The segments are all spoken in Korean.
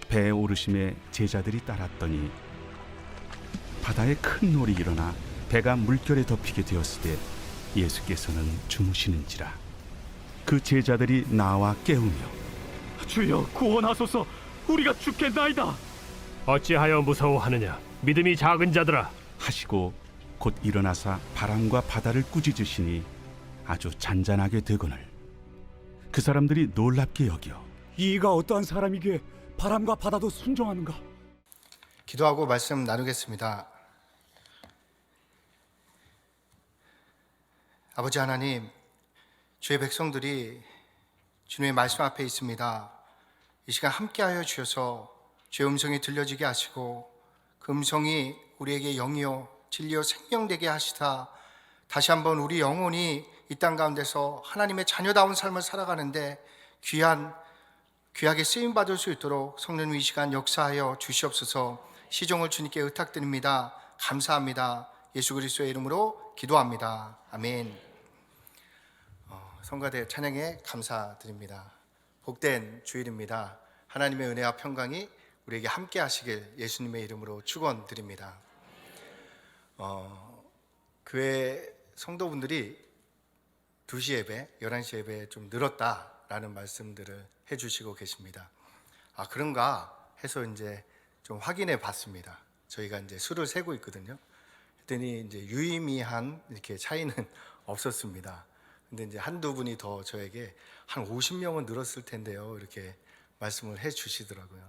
배에 오르심에 제자들이 따랐더니 바다에 큰 놀이 일어나 배가 물결에 덮이게 되었을 때 예수께서는 주무시는지라. 그 제자들이 나와 깨우며 주여 구원하소서, 우리가 죽겠나이다. 어찌하여 무서워하느냐? 믿음이 작은 자들아. 하시고 곧 일어나사 바람과 바다를 꾸짖으시니 아주 잔잔하게 되거늘 그 사람들이 놀랍게 여겨 이가 어떠한 사람이기에 바람과 바다도 순종하는가? 기도하고 말씀 나누겠습니다. 아버지 하나님, 주의 백성들이 주님의 말씀 앞에 있습니다. 이 시간 함께하여 주셔서 주의 음성이 들려지게 하시고 그 음성이 우리에게 영이요 진리요 생명되게 하시다 다시 한번 우리 영혼이 이 땅 가운데서 하나님의 자녀다운 삶을 살아가는데 귀하게 쓰임받을 수 있도록 성령님 이 시간 역사하여 주시옵소서. 시종을 주님께 의탁드립니다. 감사합니다. 예수 그리스도의 이름으로 기도합니다. 아멘. 성가대 찬양에 감사드립니다. 복된 주일입니다. 하나님의 은혜와 평강이 우리에게 함께 하시길 예수님의 이름으로 축원드립니다. 교회 성도분들이 2시 예배, 11시 예배에 좀 늘었다라는 말씀들을 해주시고 계십니다. 아, 그런가 해서 이제 좀 확인해 봤습니다. 저희가 이제 수를 세고 있거든요. 그랬더니 이제 유의미한 이렇게 차이는 없었습니다. 근데 이제 한두 분이 더 저에게 한 50명은 늘었을 텐데요, 이렇게 말씀을 해 주시더라고요.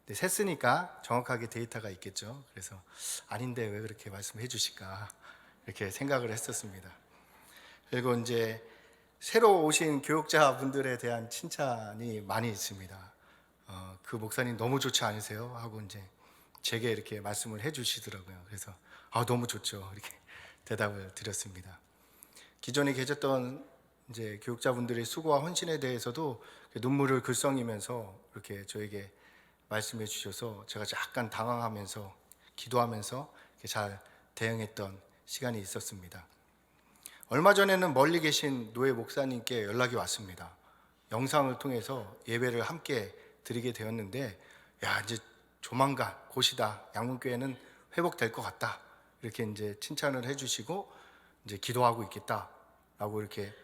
근데 셌으니까 정확하게 데이터가 있겠죠. 그래서 아닌데 왜 그렇게 말씀해 주실까 이렇게 생각을 했었습니다. 그리고 이제 새로 오신 교육자분들에 대한 칭찬이 많이 있습니다. 그 목사님 너무 좋지 않으세요? 하고 이제 제게 이렇게 말씀을 해주시더라고요. 그래서 너무 좋죠. 이렇게 대답을 드렸습니다. 기존에 계셨던 이제 교육자분들의 수고와 헌신에 대해서도 눈물을 글썽이면서 이렇게 저에게 말씀해 주셔서 제가 약간 당황하면서 기도하면서 이렇게 잘 대응했던 시간이 있었습니다. 얼마 전에는 멀리 계신 노예 목사님께 연락이 왔습니다. 영상을 통해서 예배를 함께 드리게 되었는데, 이제 조만간 곧이다. 양문교회는 회복될 것 같다. 이렇게 이제 칭찬을 해주시고 이제 기도하고 있겠다라고 이렇게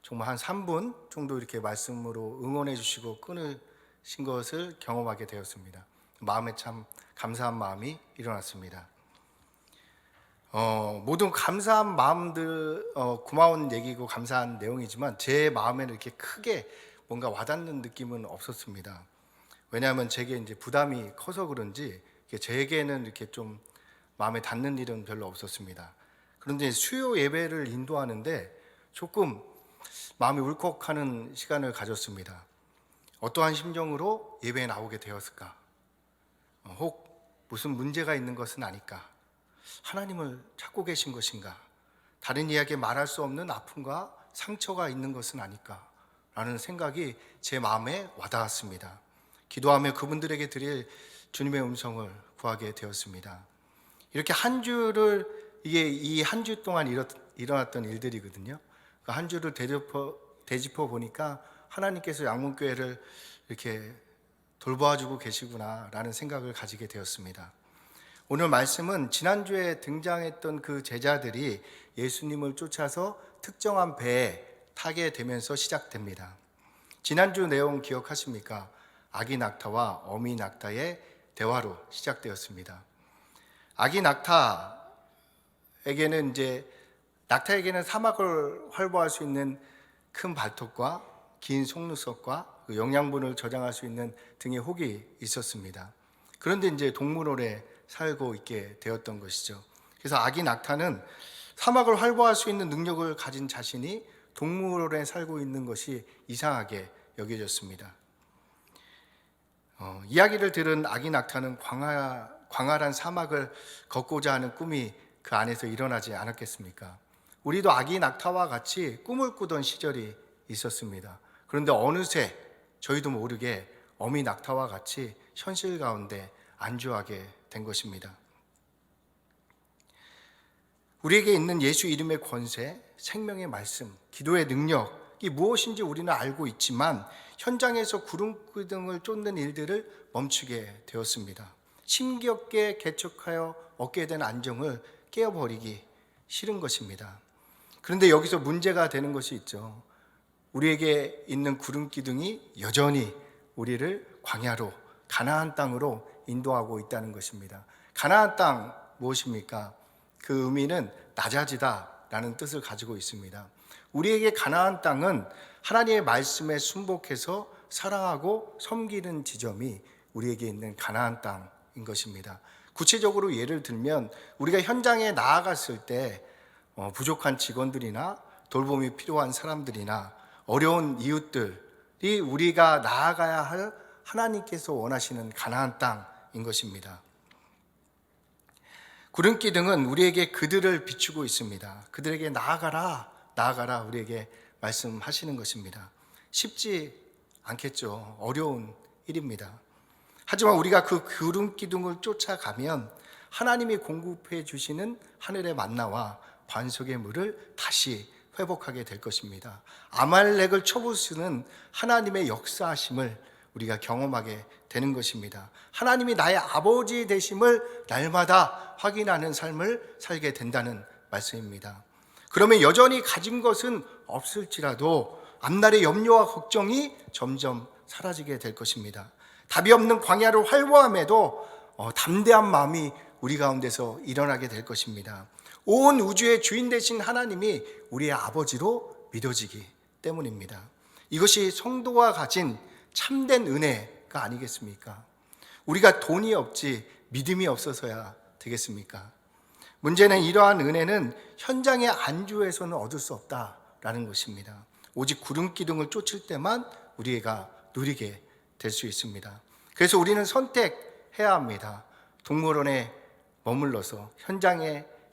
정말 한 3분 정도 이렇게 말씀으로 응원해 주시고 끊으신 것을 경험하게 되었습니다. 마음에 참 감사한 마음이 일어났습니다. 모든 감사한 마음들, 고마운 얘기고 감사한 내용이지만 제 마음에는 이렇게 크게 뭔가 와닿는 느낌은 없었습니다. 왜냐하면 제게 이제 부담이 커서 그런지 제게는 이렇게 좀 마음에 닿는 일은 별로 없었습니다. 그런데 수요 예배를 인도하는데 조금 마음이 울컥하는 시간을 가졌습니다. 어떠한 심정으로 예배에 나오게 되었을까? 혹 무슨 문제가 있는 것은 아닐까? 하나님을 찾고 계신 것인가? 다른 이야기에 말할 수 없는 아픔과 상처가 있는 것은 아닐까? 라는 생각이 제 마음에 와닿았습니다. 기도하며 그분들에게 드릴 주님의 음성을 구하게 되었습니다. 이렇게 한 주를, 이게 이 한 주 동안 일어났던 일들이거든요. 그 한 주를 되짚어 보니까 하나님께서 양문교회를 이렇게 돌봐주고 계시구나라는 생각을 가지게 되었습니다. 오늘 말씀은 지난주에 등장했던 그 제자들이 예수님을 쫓아서 특정한 배에 타게 되면서 시작됩니다. 지난주 내용 기억하십니까? 아기 낙타와 어미 낙타의 대화로 시작되었습니다. 아기 낙타에게는 사막을 활보할 수 있는 큰 발톱과 긴 속눈썹과 그 영양분을 저장할 수 있는 등의 혹이 있었습니다. 그런데 이제 동물원에 살고 있게 되었던 것이죠. 그래서 아기 낙타는 사막을 활보할 수 있는 능력을 가진 자신이 동물원에 살고 있는 것이 이상하게 여겨졌습니다. 이야기를 들은 아기 낙타는 광활한 사막을 걷고자 하는 꿈이 그 안에서 일어나지 않았겠습니까? 우리도 아기 낙타와 같이 꿈을 꾸던 시절이 있었습니다. 그런데 어느새 저희도 모르게 어미 낙타와 같이 현실 가운데 안주하게 된 것입니다. 우리에게 있는 예수 이름의 권세, 생명의 말씀, 기도의 능력, 무엇인지 우리는 알고 있지만 현장에서 구름기둥을 쫓는 일들을 멈추게 되었습니다. 심기없게 개척하여 얻게 된 안정을 깨어버리기 싫은 것입니다. 그런데 여기서 문제가 되는 것이 있죠. 우리에게 있는 구름기둥이 여전히 우리를 광야로, 가나안 땅으로 인도하고 있다는 것입니다. 가나안 땅 무엇입니까? 그 의미는 낮아지다라는 뜻을 가지고 있습니다. 우리에게 가나안 땅은 하나님의 말씀에 순복해서 사랑하고 섬기는 지점이 우리에게 있는 가나안 땅인 것입니다. 구체적으로 예를 들면 우리가 현장에 나아갔을 때 부족한 직원들이나 돌봄이 필요한 사람들이나 어려운 이웃들이 우리가 나아가야 할 하나님께서 원하시는 가나안 땅인 것입니다. 구름기둥은 우리에게 그들을 비추고 있습니다. 그들에게 나아가라 우리에게 말씀하시는 것입니다. 쉽지 않겠죠. 어려운 일입니다. 하지만 우리가 그 구름기둥을 쫓아가면 하나님이 공급해 주시는 하늘의 만나와 반석의 물을 다시 회복하게 될 것입니다. 아말렉을 쳐부수는 하나님의 역사하심을 우리가 경험하게 되는 것입니다. 하나님이 나의 아버지 되심을 날마다 확인하는 삶을 살게 된다는 말씀입니다. 그러면 여전히 가진 것은 없을지라도 앞날의 염려와 걱정이 점점 사라지게 될 것입니다. 답이 없는 광야를 활보함에도 담대한 마음이 우리 가운데서 일어나게 될 것입니다. 온 우주의 주인 되신 하나님이 우리의 아버지로 믿어지기 때문입니다. 이것이 성도가 가진 참된 은혜가 아니겠습니까? 우리가 돈이 없지 믿음이 없어서야 되겠습니까? 문제는 이러한 은혜는 현장의 안주에서는 얻을 수 없다라는 것입니다. 오직 구름기둥을 쫓을 때만 우리가 누리게 될 수 있습니다. 그래서 우리는 선택해야 합니다. 동물원에 머물러서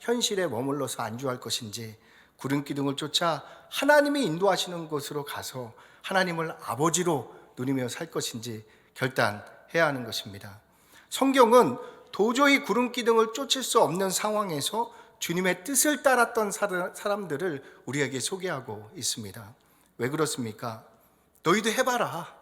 현실에 머물러서 안주할 것인지 구름기둥을 쫓아 하나님이 인도하시는 곳으로 가서 하나님을 아버지로 누리며 살 것인지 결단해야 하는 것입니다. 성경은 도저히 구름기둥을 쫓을 수 없는 상황에서 주님의 뜻을 따랐던 사람들을 우리에게 소개하고 있습니다. 왜 그렇습니까? 너희도 해봐라.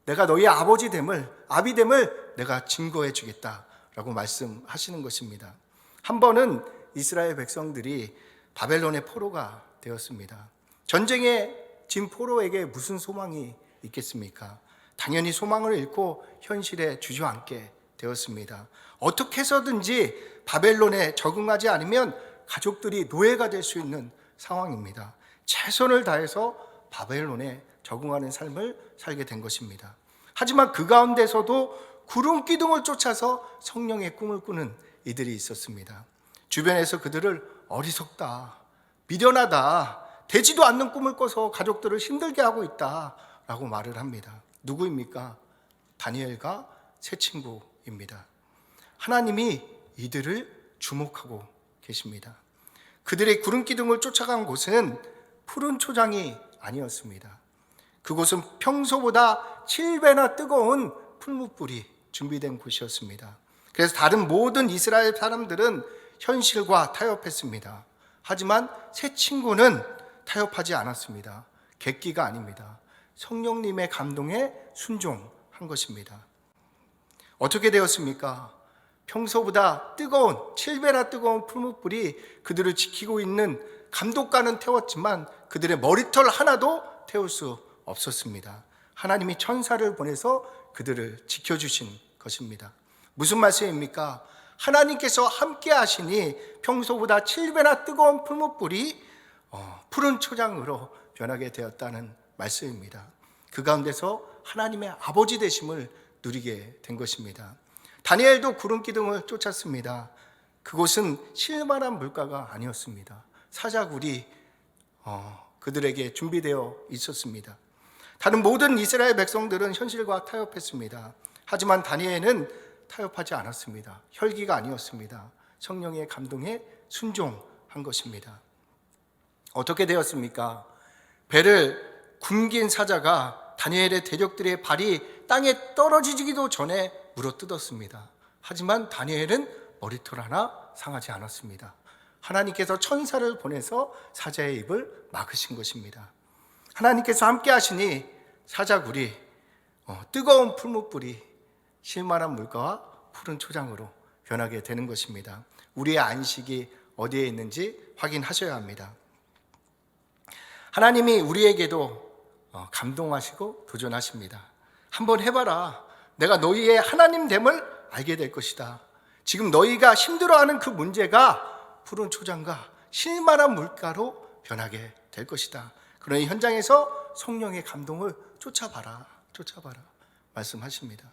내가 너희 아비됨을 내가 증거해 주겠다라고 말씀하시는 것입니다. 한 번은 이스라엘 백성들이 바벨론의 포로가 되었습니다. 전쟁에 진 포로에게 무슨 소망이 있겠습니까? 당연히 소망을 잃고 현실에 주저앉게 되었습니다. 어떻게 해서든지 바벨론에 적응하지 않으면 가족들이 노예가 될 수 있는 상황입니다. 최선을 다해서 바벨론에 적응하는 삶을 살게 된 것입니다. 하지만 그 가운데서도 구름기둥을 쫓아서 성령의 꿈을 꾸는 이들이 있었습니다. 주변에서 그들을 어리석다, 미련하다, 되지도 않는 꿈을 꿔서 가족들을 힘들게 하고 있다라고 말을 합니다. 누구입니까? 다니엘과 세 친구입니다. 하나님이 이들을 주목하고 계십니다. 그들의 구름기둥을 쫓아간 곳은 푸른 초장이 아니었습니다. 그곳은 평소보다 7배나 뜨거운 풀무불이 준비된 곳이었습니다. 그래서 다른 모든 이스라엘 사람들은 현실과 타협했습니다. 하지만 세 친구는 타협하지 않았습니다. 객기가 아닙니다. 성령님의 감동에 순종한 것입니다. 어떻게 되었습니까? 평소보다 7배나 뜨거운 풀무불이 그들을 지키고 있는 감독관은 태웠지만 그들의 머리털 하나도 태울 수 없었습니다. 하나님이 천사를 보내서 그들을 지켜주신 것입니다. 무슨 말씀입니까? 하나님께서 함께 하시니 평소보다 7배나 뜨거운 풀무불이 푸른 초장으로 변하게 되었다는 말씀입니다. 그 가운데서 하나님의 아버지 되심을 누리게 된 것입니다. 다니엘도 구름기둥을 쫓았습니다. 그곳은 실만한 물가가 아니었습니다. 사자굴이 그들에게 준비되어 있었습니다. 다른 모든 이스라엘 백성들은 현실과 타협했습니다. 하지만 다니엘은 타협하지 않았습니다. 혈기가 아니었습니다. 성령의 감동에 순종한 것입니다. 어떻게 되었습니까? 배를 굶긴 사자가 다니엘의 대적들의 발이 땅에 떨어지기도 전에 물어뜯었습니다. 하지만 다니엘은 머리털 하나 상하지 않았습니다. 하나님께서 천사를 보내서 사자의 입을 막으신 것입니다. 하나님께서 함께 하시니 사자굴이 뜨거운 풀무불이 실만한 물가와 푸른 초장으로 변하게 되는 것입니다. 우리의 안식이 어디에 있는지 확인하셔야 합니다. 하나님이 우리에게도 감동하시고 도전하십니다. 한번 해봐라. 내가 너희의 하나님됨을 알게 될 것이다. 지금 너희가 힘들어하는 그 문제가 푸른 초장과 실만한 물가로 변하게 될 것이다. 그러니 현장에서 성령의 감동을 쫓아봐라 말씀하십니다.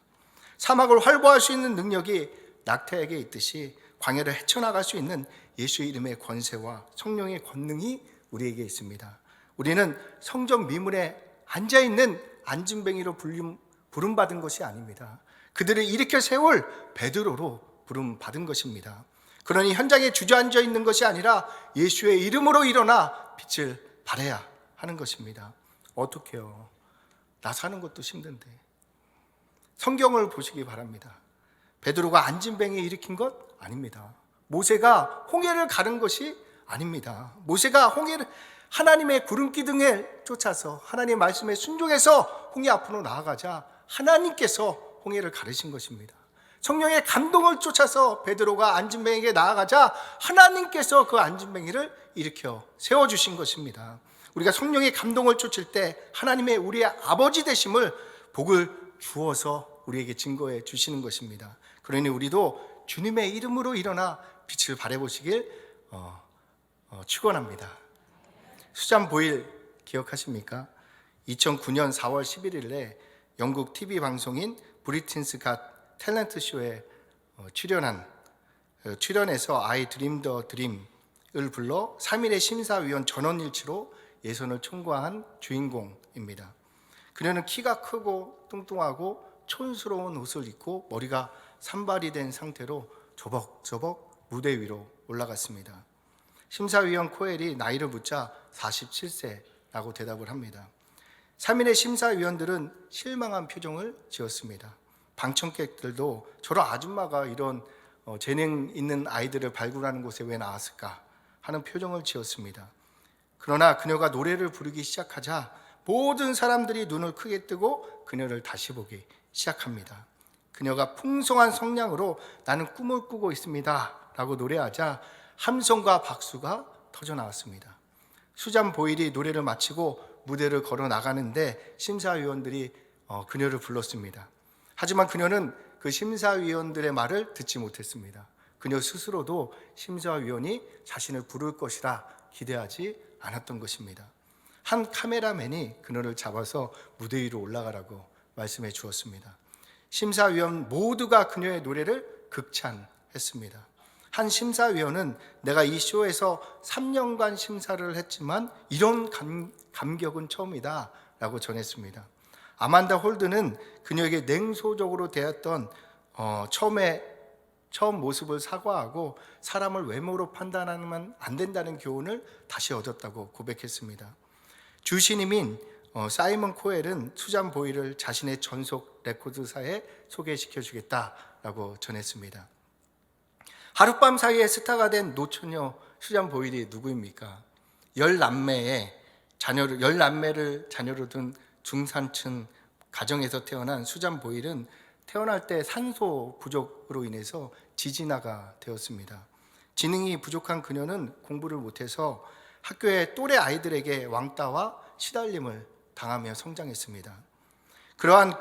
사막을 활보할 수 있는 능력이 낙타에게 있듯이 광야를 헤쳐나갈 수 있는 예수의 이름의 권세와 성령의 권능이 우리에게 있습니다. 우리는 성전 미문에 앉아있는 안진뱅이로 부름받은 것이 아닙니다. 그들을 일으켜 세울 베드로로 부름받은 것입니다. 그러니 현장에 주저앉아 있는 것이 아니라 예수의 이름으로 일어나 빛을 발해야 하는 것입니다. 어떡해요? 나 사는 것도 힘든데. 성경을 보시기 바랍니다. 베드로가 안진뱅이 일으킨 것 아닙니다. 모세가 홍해를 가른 것이 아닙니다. 모세가 하나님의 구름 기둥을 쫓아서 하나님의 말씀에 순종해서 홍해 앞으로 나아가자 하나님께서 홍해를 가르신 것입니다. 성령의 감동을 쫓아서 베드로가 안진뱅이에게 나아가자 하나님께서 그 안진뱅이를 일으켜 세워주신 것입니다. 우리가 성령의 감동을 쫓을 때 하나님의 우리의 아버지 되심을 복을 주어서 우리에게 증거해 주시는 것입니다. 그러니 우리도 주님의 이름으로 일어나 빛을 발해보시길 축원합니다. 수잔 보일 기억하십니까? 2009년 4월 11일에 영국 TV 방송인 브리튼스 갓 탤런트 쇼에 출연해서 I Dream the Dream을 불러 3일의 심사위원 전원일치로 예선을 통과한 주인공입니다. 그녀는 키가 크고 뚱뚱하고 촌스러운 옷을 입고 머리가 산발이 된 상태로 조벅조벅 무대 위로 올라갔습니다. 심사위원 코엘이 나이를 묻자 47세라고 대답을 합니다. 3인의 심사위원들은 실망한 표정을 지었습니다. 방청객들도 저런 아줌마가 이런 재능 있는 아이들을 발굴하는 곳에 왜 나왔을까 하는 표정을 지었습니다. 그러나 그녀가 노래를 부르기 시작하자 모든 사람들이 눈을 크게 뜨고 그녀를 다시 보기 시작합니다. 그녀가 풍성한 성량으로 나는 꿈을 꾸고 있습니다 라고 노래하자 함성과 박수가 터져 나왔습니다. 수잔 보일이 노래를 마치고 무대를 걸어 나가는데 심사위원들이 그녀를 불렀습니다. 하지만 그녀는 그 심사위원들의 말을 듣지 못했습니다. 그녀 스스로도 심사위원이 자신을 부를 것이라 기대하지 않았던 것입니다. 한 카메라맨이 그녀를 잡아서 무대 위로 올라가라고 말씀해 주었습니다. 심사위원 모두가 그녀의 노래를 극찬했습니다. 한 심사위원은 내가 이 쇼에서 3년간 심사를 했지만 이런 감격은 처음이다 라고 전했습니다. 아만다 홀드는 그녀에게 냉소적으로 대했던 처음 모습을 사과하고 사람을 외모로 판단하면 안 된다는 교훈을 다시 얻었다고 고백했습니다. 주신임인 사이먼 코엘은 수잔 보일을 자신의 전속 레코드사에 소개시켜 주겠다라고 전했습니다. 하룻밤 사이에 스타가 된 노처녀 수잔 보일이 누구입니까? 10남매를 자녀로 둔 중산층 가정에서 태어난 수잔 보일은 태어날 때 산소 부족으로 인해서 지진아가 되었습니다. 지능이 부족한 그녀는 공부를 못해서 학교의 또래 아이들에게 왕따와 시달림을 당하며 성장했습니다. 그러한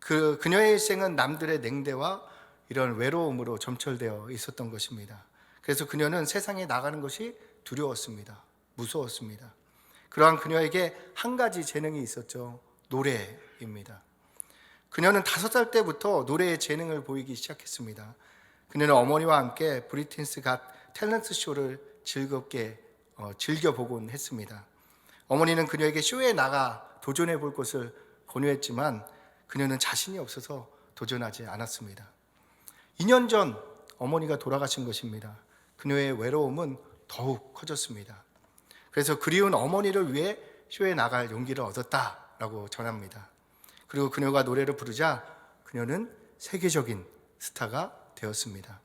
그녀의 일생은 남들의 냉대와 이런 외로움으로 점철되어 있었던 것입니다. 그래서 그녀는 세상에 나가는 것이 두려웠습니다. 무서웠습니다. 그러한 그녀에게 한 가지 재능이 있었죠. 노래입니다. 그녀는 5살 때부터 노래의 재능을 보이기 시작했습니다. 그녀는 어머니와 함께 브리튼스 갓 탤런트 쇼를 즐겁게 즐겨보곤 했습니다. 어머니는 그녀에게 쇼에 나가 도전해 볼 것을 권유했지만 그녀는 자신이 없어서 도전하지 않았습니다. 2년 전 어머니가 돌아가신 것입니다. 그녀의 외로움은 더욱 커졌습니다. 그래서 그리운 어머니를 위해 쇼에 나갈 용기를 얻었다라고 전합니다. 그리고 그녀가 노래를 부르자 그녀는 세계적인 스타가 되었습니다.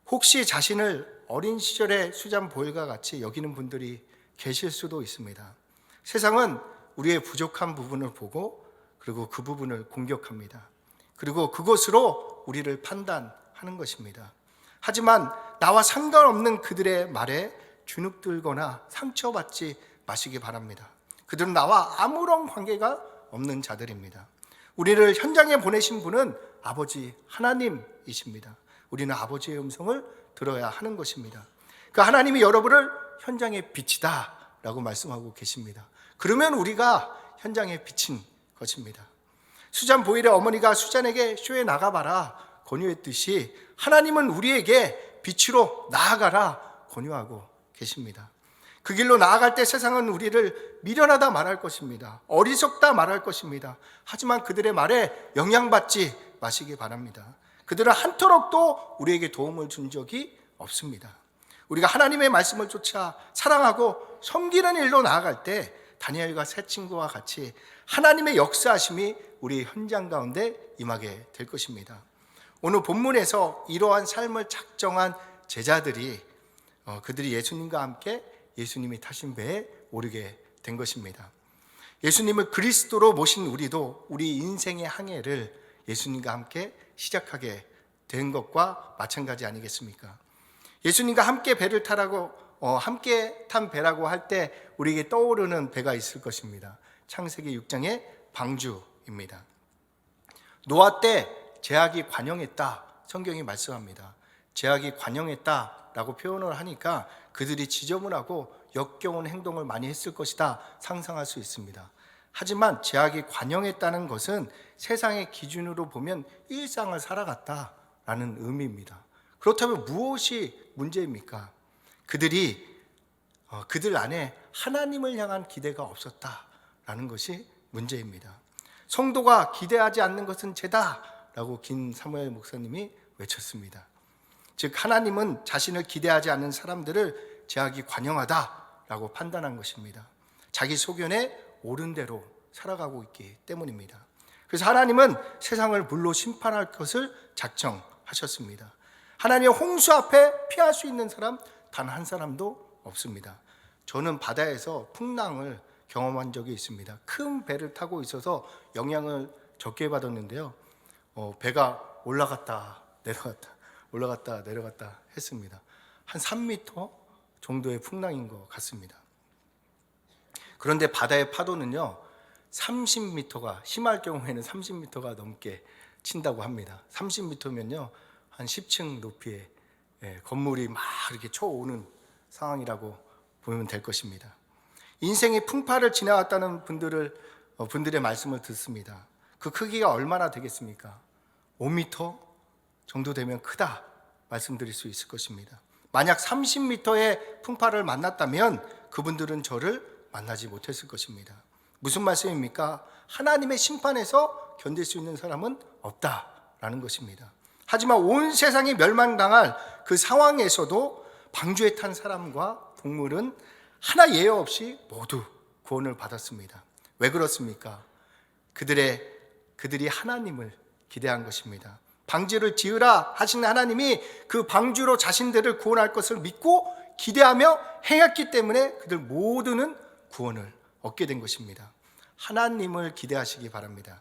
혹시 자신을 어린 시절의 수잔 보일과 같이 여기는 분들이 계실 수도 있습니다. 세상은 우리의 부족한 부분을 보고 그리고 그 부분을 공격합니다. 그리고 그것으로 우리를 판단하는 것입니다. 하지만 나와 상관없는 그들의 말에 주눅들거나 상처받지 마시기 바랍니다. 그들은 나와 아무런 관계가 없는 자들입니다. 우리를 현장에 보내신 분은 아버지 하나님이십니다. 우리는 아버지의 음성을 들어야 하는 것입니다. 그 하나님이 여러분을 현장의 빛이다 라고 말씀하고 계십니다. 그러면 우리가 현장의 빛인 것입니다. 수잔 보일의 어머니가 수잔에게 쇼에 나가봐라 권유했듯이 하나님은 우리에게 빛으로 나아가라 권유하고 계십니다. 그 길로 나아갈 때 세상은 우리를 미련하다 말할 것입니다. 어리석다 말할 것입니다. 하지만 그들의 말에 영향받지 마시기 바랍니다. 그들은 한터럭도 우리에게 도움을 준 적이 없습니다. 우리가 하나님의 말씀을 쫓아 사랑하고 섬기는 일로 나아갈 때 다니엘과 세 친구와 같이 하나님의 역사하심이 우리 현장 가운데 임하게 될 것입니다. 오늘 본문에서 이러한 삶을 작정한 제자들이 그들이 예수님과 함께 예수님이 타신 배에 오르게 된 것입니다. 예수님을 그리스도로 모신 우리도 우리 인생의 항해를 예수님과 함께 시작하게 된 것과 마찬가지 아니겠습니까? 예수님과 함께 배를 타라고 함께 탄 배라고 할 때 우리에게 떠오르는 배가 있을 것입니다. 창세기 6장의 방주입니다. 노아 때 제약이 관영했다 성경이 말씀합니다. 제약이 관영했다라고 표현을 하니까 그들이 지저분하고 역겨운 행동을 많이 했을 것이다 상상할 수 있습니다. 하지만 제약이 관영했다는 것은 세상의 기준으로 보면 일상을 살아갔다라는 의미입니다. 그렇다면 무엇이 문제입니까? 그들 안에 하나님을 향한 기대가 없었다라는 것이 문제입니다. 성도가 기대하지 않는 것은 죄다라고 긴 사무엘 목사님이 외쳤습니다. 즉 하나님은 자신을 기대하지 않는 사람들을 제약이 관영하다라고 판단한 것입니다. 자기 소견에 옳은 대로 살아가고 있기 때문입니다. 그래서 하나님은 세상을 물로 심판할 것을 작정하셨습니다. 하나님의 홍수 앞에 피할 수 있는 사람 단 한 사람도 없습니다. 저는 바다에서 풍랑을 경험한 적이 있습니다. 큰 배를 타고 있어서 영향을 적게 받았는데요. 배가 올라갔다 내려갔다 했습니다. 한 3m 정도의 풍랑인 것 같습니다. 그런데 바다의 파도는요 30m가 심할 경우에는 30m가 넘게 친다고 합니다. 30m면요 한 10층 높이의 건물이 막 이렇게 쳐오는 상황이라고 보면 될 것입니다. 인생의 풍파를 지나왔다는 분들의 말씀을 듣습니다. 그 크기가 얼마나 되겠습니까? 5m 정도 되면 크다 말씀드릴 수 있을 것입니다. 만약 30m의 풍파를 만났다면 그분들은 저를 만나지 못했을 것입니다. 무슨 말씀입니까? 하나님의 심판에서 견딜 수 있는 사람은 없다라는 것입니다. 하지만 온 세상이 멸망당할 그 상황에서도 방주에 탄 사람과 동물은 하나 예외 없이 모두 구원을 받았습니다. 왜 그렇습니까? 그들이 하나님을 기대한 것입니다. 방주를 지으라 하신 하나님이 그 방주로 자신들을 구원할 것을 믿고 기대하며 행했기 때문에 그들 모두는 구원을 얻게 된 것입니다. 하나님을 기대하시기 바랍니다.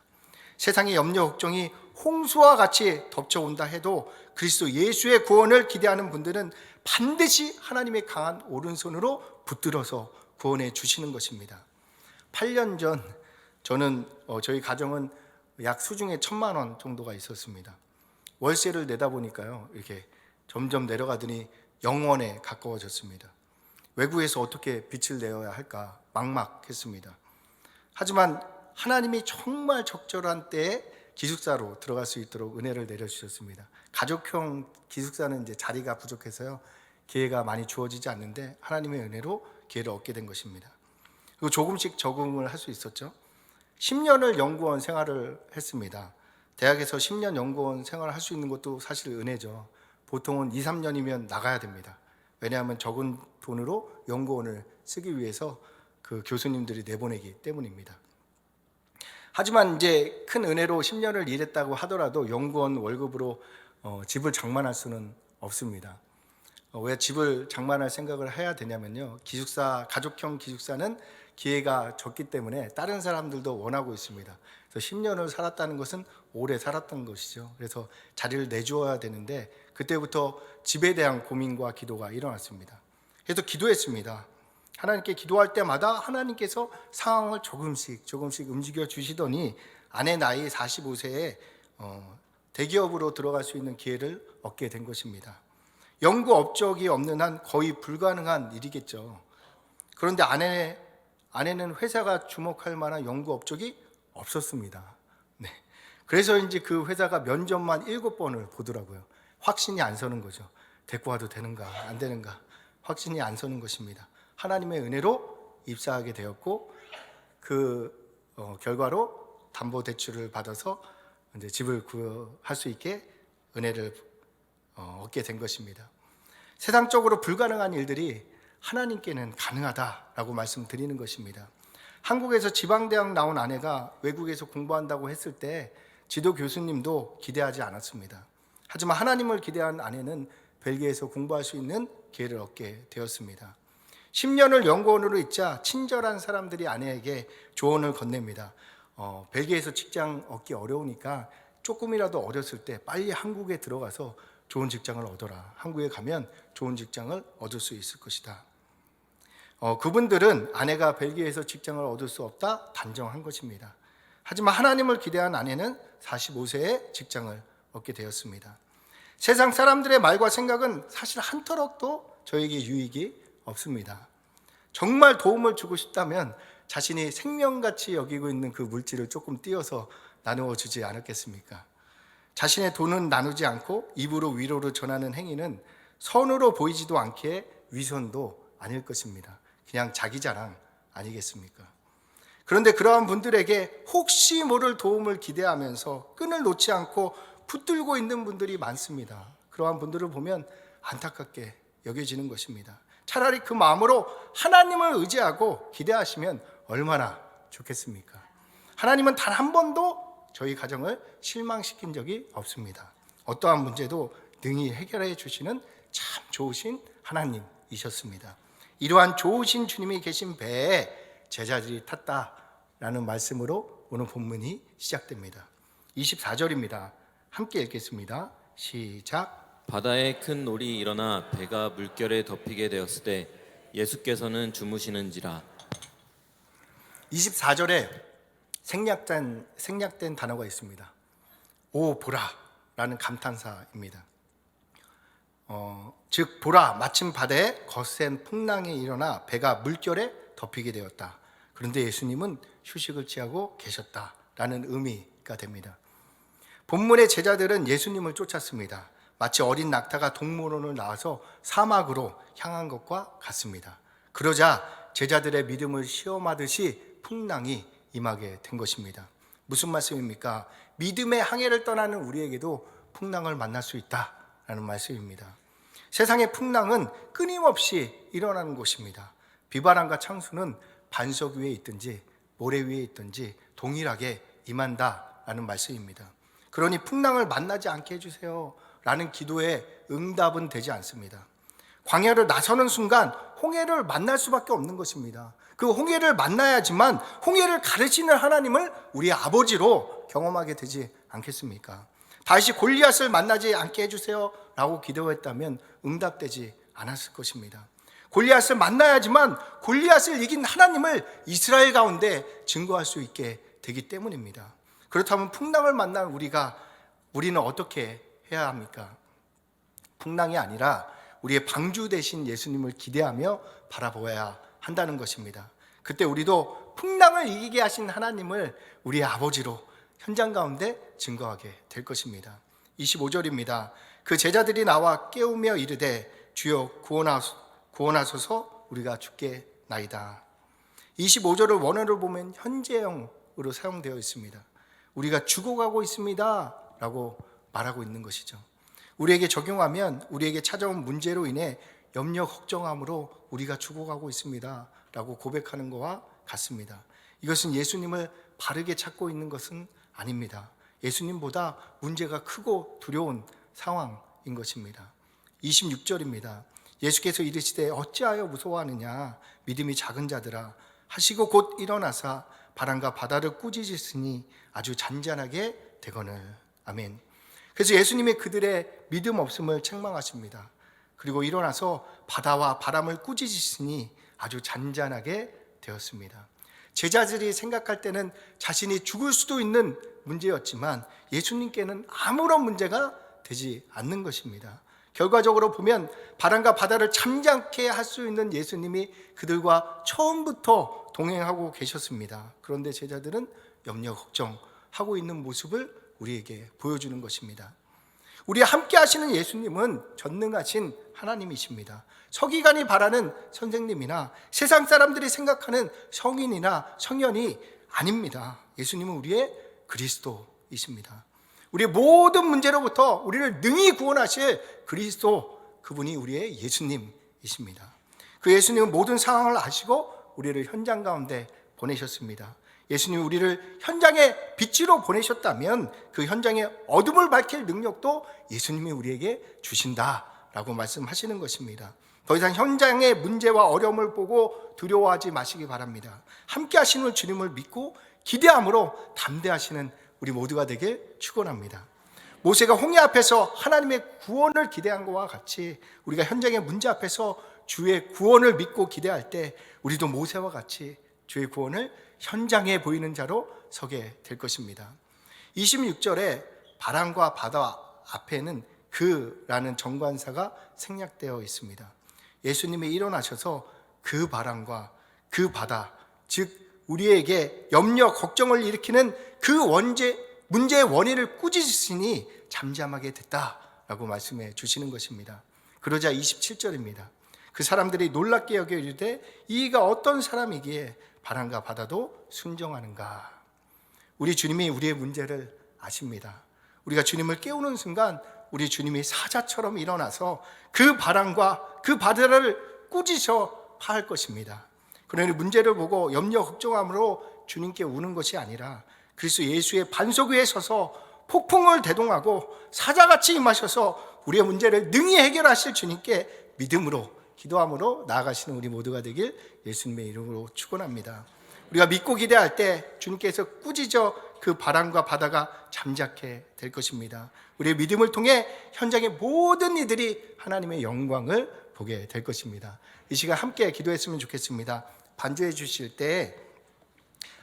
세상의 염려 걱정이 홍수와 같이 덮쳐온다 해도 그리스도 예수의 구원을 기대하는 분들은 반드시 하나님의 강한 오른손으로 붙들어서 구원해 주시는 것입니다. 8년 전 저희 가정은 약 수중에 1,000만 원 정도가 있었습니다. 월세를 내다 보니까요 이렇게 점점 내려가더니 0원에 가까워졌습니다. 외국에서 어떻게 빚을 내어야 할까 막막했습니다. 하지만 하나님이 정말 적절한 때에 기숙사로 들어갈 수 있도록 은혜를 내려주셨습니다. 가족형 기숙사는 이제 자리가 부족해서요 기회가 많이 주어지지 않는데 하나님의 은혜로 기회를 얻게 된 것입니다. 그리고 조금씩 적응을 할 수 있었죠. 10년을 연구원 생활을 했습니다. 대학에서 10년 연구원 생활을 할 수 있는 것도 사실 은혜죠. 보통은 2, 3년이면 나가야 됩니다. 왜냐하면 적은 돈으로 연구원을 쓰기 위해서 그 교수님들이 내보내기 때문입니다. 하지만 이제 큰 은혜로 10년을 일했다고 하더라도 연구원 월급으로 집을 장만할 수는 없습니다. 왜 집을 장만할 생각을 해야 되냐면요, 기숙사, 가족형 기숙사는 기회가 적기 때문에 다른 사람들도 원하고 있습니다. 그래서 10년을 살았다는 것은 오래 살았던 것이죠. 그래서 자리를 내주어야 되는데 그때부터 집에 대한 고민과 기도가 일어났습니다. 그래서 기도했습니다. 하나님께 기도할 때마다 하나님께서 상황을 조금씩 움직여 주시더니 아내 나이 45세에 대기업으로 들어갈 수 있는 기회를 얻게 된 것입니다. 연구 업적이 없는 한 거의 불가능한 일이겠죠. 그런데 아내는 회사가 주목할 만한 연구 업적이 없었습니다. 네. 그래서인지 그 회사가 면접만 7번을 보더라고요. 확신이 안 서는 거죠. 데리고 와도 되는가 안 되는가 확신이 안 서는 것입니다. 하나님의 은혜로 입사하게 되었고 그 결과로 담보대출을 받아서 이제 집을 구할 수 있게 은혜를 얻게 된 것입니다. 세상적으로 불가능한 일들이 하나님께는 가능하다라고 말씀드리는 것입니다. 한국에서 지방대학 나온 아내가 외국에서 공부한다고 했을 때 지도 교수님도 기대하지 않았습니다. 하지만 하나님을 기대한 아내는 벨기에에서 공부할 수 있는 기회를 얻게 되었습니다. 10년을 연구원으로 있자 친절한 사람들이 아내에게 조언을 건넵니다. 벨기에에서 직장 얻기 어려우니까 조금이라도 어렸을 때 빨리 한국에 들어가서 좋은 직장을 얻어라. 한국에 가면 좋은 직장을 얻을 수 있을 것이다. 그분들은 아내가 벨기에에서 직장을 얻을 수 없다 단정한 것입니다. 하지만 하나님을 기대한 아내는 45세에 직장을 얻게 되었습니다. 세상 사람들의 말과 생각은 사실 한 터럭도 저에게 유익이 없습니다. 정말 도움을 주고 싶다면 자신이 생명같이 여기고 있는 그 물질을 조금 띄어서 나누어 주지 않았겠습니까? 자신의 돈은 나누지 않고 입으로 위로를 전하는 행위는 선으로 보이지도 않게 위선도 아닐 것입니다. 그냥 자기 자랑 아니겠습니까? 그런데 그러한 분들에게 혹시 모를 도움을 기대하면서 끈을 놓지 않고 붙들고 있는 분들이 많습니다. 그러한 분들을 보면 안타깝게 여겨지는 것입니다. 차라리 그 마음으로 하나님을 의지하고 기대하시면 얼마나 좋겠습니까? 하나님은 단 한 번도 저희 가정을 실망시킨 적이 없습니다. 어떠한 문제도 능히 해결해 주시는 참 좋으신 하나님이셨습니다. 이러한 좋으신 주님이 계신 배에 제자들이 탔다라는 말씀으로 오늘 본문이 시작됩니다. 24절입니다. 함께 읽겠습니다. 시작. 바다에 큰 놀이 일어나 배가 물결에 덮이게 되었을 때 예수께서는 주무시는지라. 24절에 생략된 단어가 있습니다. 오 보라 라는 감탄사입니다. 즉 보라 마침 바다에 거센 풍랑이 일어나 배가 물결에 덮이게 되었다. 그런데 예수님은 휴식을 취하고 계셨다라는 의미가 됩니다. 본문의 제자들은 예수님을 쫓았습니다. 마치 어린 낙타가 동물원을 나와서 사막으로 향한 것과 같습니다. 그러자 제자들의 믿음을 시험하듯이 풍랑이 임하게 된 것입니다. 무슨 말씀입니까? 믿음의 항해를 떠나는 우리에게도 풍랑을 만날 수 있다라는 말씀입니다. 세상의 풍랑은 끊임없이 일어나는 곳입니다. 비바람과 창수는 반석 위에 있든지 모래 위에 있든지 동일하게 임한다라는 말씀입니다. 그러니 풍랑을 만나지 않게 해주세요 라는 기도에 응답은 되지 않습니다. 광야를 나서는 순간 홍해를 만날 수밖에 없는 것입니다. 그 홍해를 만나야지만 홍해를 가르치는 하나님을 우리 아버지로 경험하게 되지 않겠습니까? 다시 골리앗을 만나지 않게 해주세요 라고 기도했다면 응답되지 않았을 것입니다. 골리앗을 만나야지만 골리앗을 이긴 하나님을 이스라엘 가운데 증거할 수 있게 되기 때문입니다. 그렇다면 풍랑을 만난 우리는 어떻게 해야 합니까? 풍랑이 아니라 우리의 방주 되신 예수님을 기대하며 바라보아야 한다는 것입니다. 그때 우리도 풍랑을 이기게 하신 하나님을 우리의 아버지로 현장 가운데 증거하게 될 것입니다. 25절입니다. 그 제자들이 나와 깨우며 이르되 주여 구원하소서 우리가 죽겠나이다. 25절을 원어를 보면 현재형으로 사용되어 있습니다. 우리가 죽어가고 있습니다 라고 말하고 있는 것이죠. 우리에게 적용하면 우리에게 찾아온 문제로 인해 염려 걱정함으로 우리가 죽어가고 있습니다 라고 고백하는 것과 같습니다. 이것은 예수님을 바르게 찾고 있는 것은 아닙니다. 예수님보다 문제가 크고 두려운 상황인 것입니다. 26절입니다. 예수께서 이르시되 어찌하여 무서워하느냐 믿음이 작은 자들아 하시고 곧 일어나사 바람과 바다를 꾸짖으시니 아주 잔잔하게 되거늘. 아멘. 그래서 예수님이 그들의 믿음 없음을 책망하십니다. 그리고 일어나서 바다와 바람을 꾸짖으시니 아주 잔잔하게 되었습니다. 제자들이 생각할 때는 자신이 죽을 수도 있는 문제였지만 예수님께는 아무런 문제가 되지 않는 것입니다. 결과적으로 보면 바람과 바다를 잠잠케 할 수 있는 예수님이 그들과 처음부터 동행하고 계셨습니다. 그런데 제자들은 염려 걱정하고 있는 모습을 우리에게 보여주는 것입니다. 우리와 함께 하시는 예수님은 전능하신 하나님이십니다. 서기관이 바라는 선생님이나 세상 사람들이 생각하는 성인이나 성현이 아닙니다. 예수님은 우리의 그리스도이십니다. 우리의 모든 문제로부터 우리를 능히 구원하실 그리스도, 그분이 우리의 예수님이십니다. 그 예수님은 모든 상황을 아시고 우리를 현장 가운데 보내셨습니다. 예수님이 우리를 현장의 빛으로 보내셨다면 그 현장의 어둠을 밝힐 능력도 예수님이 우리에게 주신다라고 말씀하시는 것입니다. 더 이상 현장의 문제와 어려움을 보고 두려워하지 마시기 바랍니다. 함께 하시는 주님을 믿고 기대함으로 담대하시는 우리 모두가 되길 축원합니다. 모세가 홍해 앞에서 하나님의 구원을 기대한 것과 같이 우리가 현장의 문제 앞에서 주의 구원을 믿고 기대할 때 우리도 모세와 같이 주의 구원을 현장에 보이는 자로 서게 될 것입니다. 26절에 바람과 바다 앞에는 그라는 정관사가 생략되어 있습니다. 예수님이 일어나셔서 그 바람과 그 바다, 즉 우리에게 염려, 걱정을 일으키는 그 문제의 원인을 꾸짖으시니 잠잠하게 됐다라고 말씀해 주시는 것입니다. 그러자 27절입니다. 그 사람들이 놀랍게 여겨 이르되 이가 어떤 사람이기에 바람과 바다도 순종하는가. 우리 주님이 우리의 문제를 아십니다. 우리가 주님을 깨우는 순간 우리 주님이 사자처럼 일어나서 그 바람과 그 바다를 꾸짖어 파할 것입니다. 그러니 문제를 보고 염려 걱정함으로 주님께 우는 것이 아니라 그리스도 예수의 반석 위에 서서 폭풍을 대동하고 사자같이 임하셔서 우리의 문제를 능히 해결하실 주님께 믿음으로 기도함으로 나아가시는 우리 모두가 되길 예수님의 이름으로 축원합니다. 우리가 믿고 기대할 때 주님께서 꾸짖어 그 바람과 바다가 잠자게 될 것입니다. 우리의 믿음을 통해 현장의 모든 이들이 하나님의 영광을 보게 될 것입니다. 이 시간 함께 기도했으면 좋겠습니다. 반주해 주실 때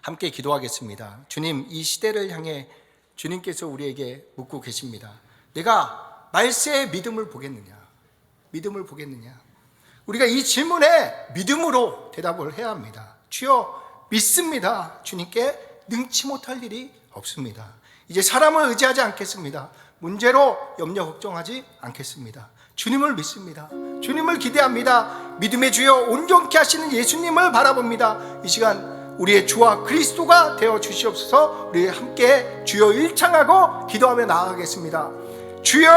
함께 기도하겠습니다. 주님, 이 시대를 향해 주님께서 우리에게 묻고 계십니다. 내가 말세의 믿음을 보겠느냐? 믿음을 보겠느냐? 우리가 이 질문에 믿음으로 대답을 해야 합니다. 주여, 믿습니다. 주님께 능치 못할 일이 없습니다. 이제 사람을 의지하지 않겠습니다. 문제로 염려 걱정하지 않겠습니다. 주님을 믿습니다. 주님을 기대합니다. 믿음의 주여 온전케 하시는 예수님을 바라봅니다. 이 시간 우리의 주와 그리스도가 되어 주시옵소서. 우리 함께 주여 일창하고 기도하며 나아가겠습니다. 주여,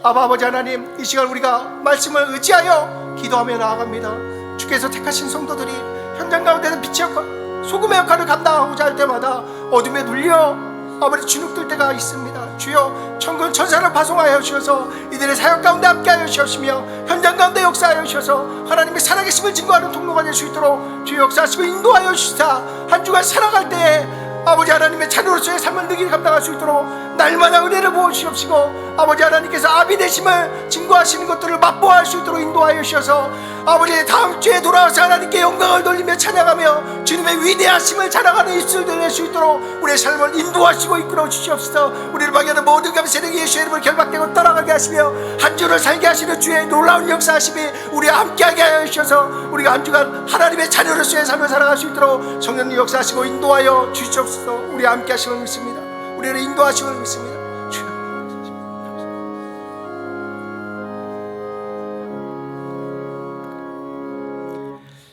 아버지 하나님, 이 시간 우리가 말씀을 의지하여 기도하며 나아갑니다. 주께서 택하신 성도들이 현장 가운데는 빛의 역할, 소금의 역할을 감당하고자 할 때마다 어둠에 눌려 아버지 주눅들 때가 있습니다. 주여, 천군 천사를 파송하여 주셔서 이들의 사역 가운데 함께하여 주시며 현장 가운데 역사하여 주셔서 하나님의 살아계심을 증거하는 통로가 될 수 있도록 주여 역사하시고 인도하여 주시사 한 주간 살아갈 때에 아버지 하나님의 자녀로서의 삶을 능히 감당할 수 있도록 날마다 은혜를 부어주시옵시고 아버지 하나님께서 아비 되심을 증거하시는 것들을 맛보아할 수 있도록 인도하여 주셔서 아버지 다음 주에 돌아와서 하나님께 영광을 돌리며 찬양하며 주님의 위대하심을 자랑하는 입술들 낼 수 있도록 우리의 삶을 인도하시고 이끌어 주시옵소서. 우리를 방해하는 모든 감세력이 예수의 이름을 결박되고 떠나가게 하시며 한 주를 살게 하시는 주의 놀라운 역사하심이 우리와 함께하게 하여 주셔서 우리가 한 주간 하나님의 자녀로서의 삶을 살아갈 수 있도록 성령님 역사하시고 인도하여 주시옵소서. 우리와 함께 하심을 믿습니다. 우리를 인도하심을 믿습니다.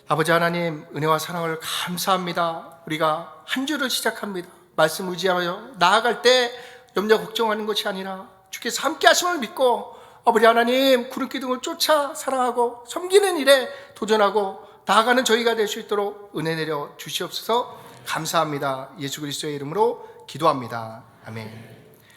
아버지 하나님, 은혜와 사랑을 감사합니다. 우리가 한 주를 시작합니다. 말씀 의지하며 나아갈 때 염려 걱정하는 것이 아니라 주께서 함께 하심을 믿고 아버지 하나님 구름 기둥을 쫓아 사랑하고 섬기는 일에 도전하고 나아가는 저희가 될 수 있도록 은혜 내려 주시옵소서. 감사합니다. 예수 그리스도의 이름으로 기도합니다. 아멘.